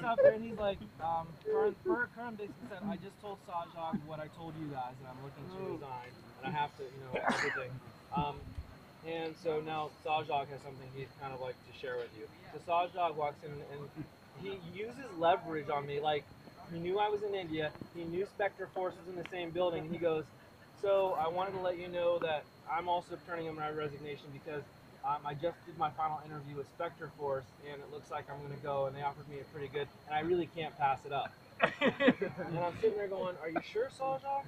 up there and he's like, Karan basically said, I just told Sajak what I told you guys, and I'm looking to resign, and I have to, everything. And so now Sajak has something he'd kind of like to share with you. So Sajak walks in and he uses leverage on me. Like, he knew I was in India. He knew Spectre Force was in the same building. And he goes, so I wanted to let you know that I'm also turning in my resignation because I just did my final interview with Spectre Force, and it looks like I'm going to go, and they offered me a pretty good, and I really can't pass it up. And I'm sitting there going, are you sure, Sajak?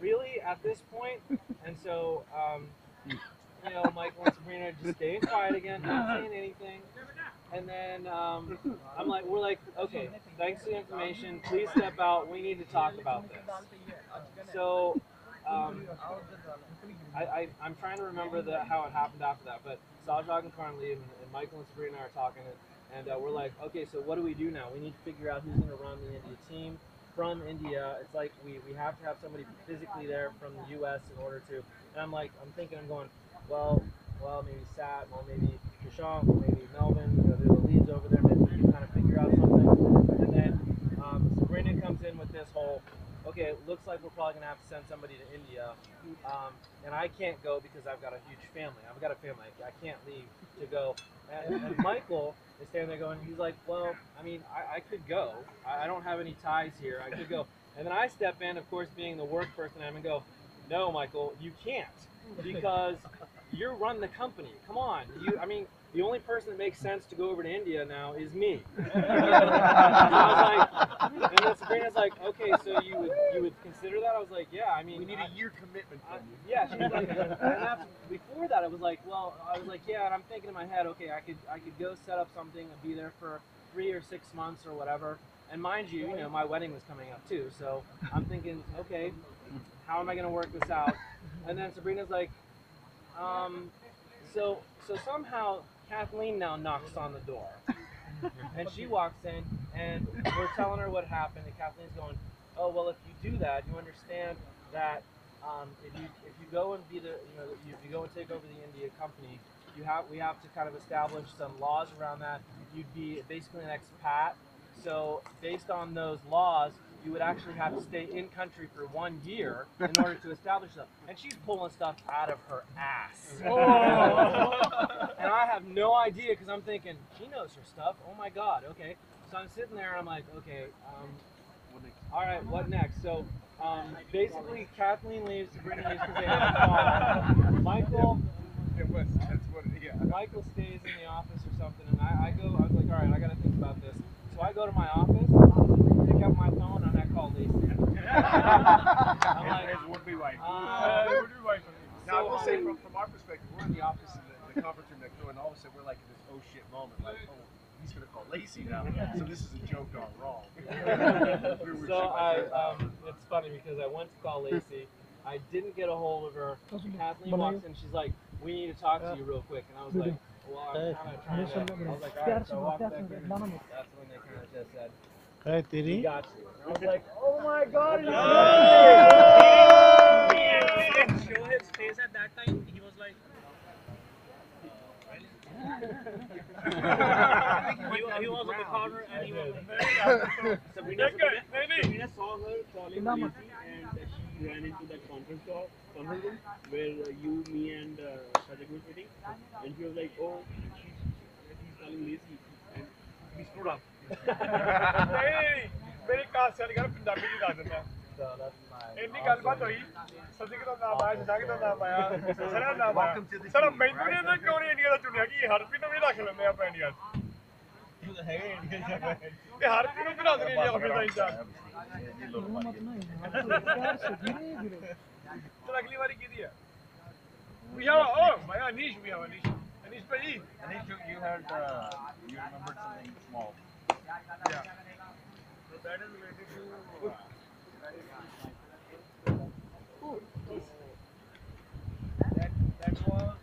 Really, at this point? And so, Michael and Sabrina just staying quiet again, not saying anything. And then we're like, okay, thanks for the information. Please step out. We need to talk about this. So I'm trying to remember how it happened after that. But Sajak and Karan leave, and Michael and Sabrina are talking, and we're like, okay, so what do we do now? We need to figure out who's going to run the India team from India. It's like we have to have somebody physically there from the U.S. in order to. And I'm going, well, maybe Sat, well, maybe Prashant, well, maybe Melvin, they're the leads over there, maybe we can kind of figure out something. And then Sabrina comes in with this whole, okay, it looks like we're probably going to have to send somebody to India, and I can't go because I've got a huge family. I've got a family. I can't leave to go. And Michael is standing there going, he's like, well, I mean, I could go. I don't have any ties here. I could go. And then I step in, of course, being the work person, and go, no, Michael, you can't, because you run the company. Come on. The only person that makes sense to go over to India now is me. And I was like, and then Sabrina's like, okay, so you would consider that? I was like, yeah, I mean, we need a year commitment from you. Yeah, she was like, and before that, I was like, yeah, and I'm thinking in my head, okay, I could go set up something and be there for 3 or 6 months or whatever. And mind you, my wedding was coming up too, so I'm thinking, okay, how am I going to work this out? And then Sabrina's like, so somehow Kathleen now knocks on the door, and she walks in, and we're telling her what happened, and Kathleen's going, oh, well, if you do that, you understand that if you go and be if you go and take over the India company, we have to kind of establish some laws around that. You'd be basically an expat. So based on those laws, you would actually have to stay in country for 1 year in order to establish them. And she's pulling stuff out of her ass. Oh. And I have no idea, because I'm thinking, she knows her stuff. Oh my God, okay. So I'm sitting there and I'm like, okay, all right, what next? So basically Kathleen leaves, Sabrina leaves because they have a call. Michael stays in the office or something, and I was like, all right, I got to think about this. So I go to my office, pick up my phone, and I call Lacey. I'm like, would-be wife. Now, I will say, from our perspective, we're in the office in the conference room next door, and all of a sudden we're like in this oh shit moment, like, oh, he's going to call Lacey now, so this is a joke gone wrong. So it's funny because I went to call Lacey. I didn't get a hold of her. Kathleen walks in, she's like, we need to talk to you real quick. And I was like, well, I'm kind of trying to, I was like, all right, so I walked back in. That's when they kind of just said, we got you. And I was like, oh my God, he didn't show his face at that time. He was like, he was on the corner and he was Sabrina saw her calling Lacey, and she ran into that conference room where you, me, and Sajak were sitting, and she was like, oh, he's calling Lacey, and we screwed up. मेरी cast से निकल पंजाबी की दादन है इन्हीं गलबात हुई सदी का नाम आया जाके तो नाम आया सर नाम आया सर मैंने नहीं तो क्यों नहीं इंडिया का चुनिया कि हर भी तो भी रख लेते हैं अपने इंडिया है इंडिया ये हर भी तो बना देंगे इंडिया का तो अगली बारी की दी है we have my Anish we have Anish bhai Anish, you had you remembered something small. Yeah. So that is related to that was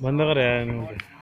बंद कर यार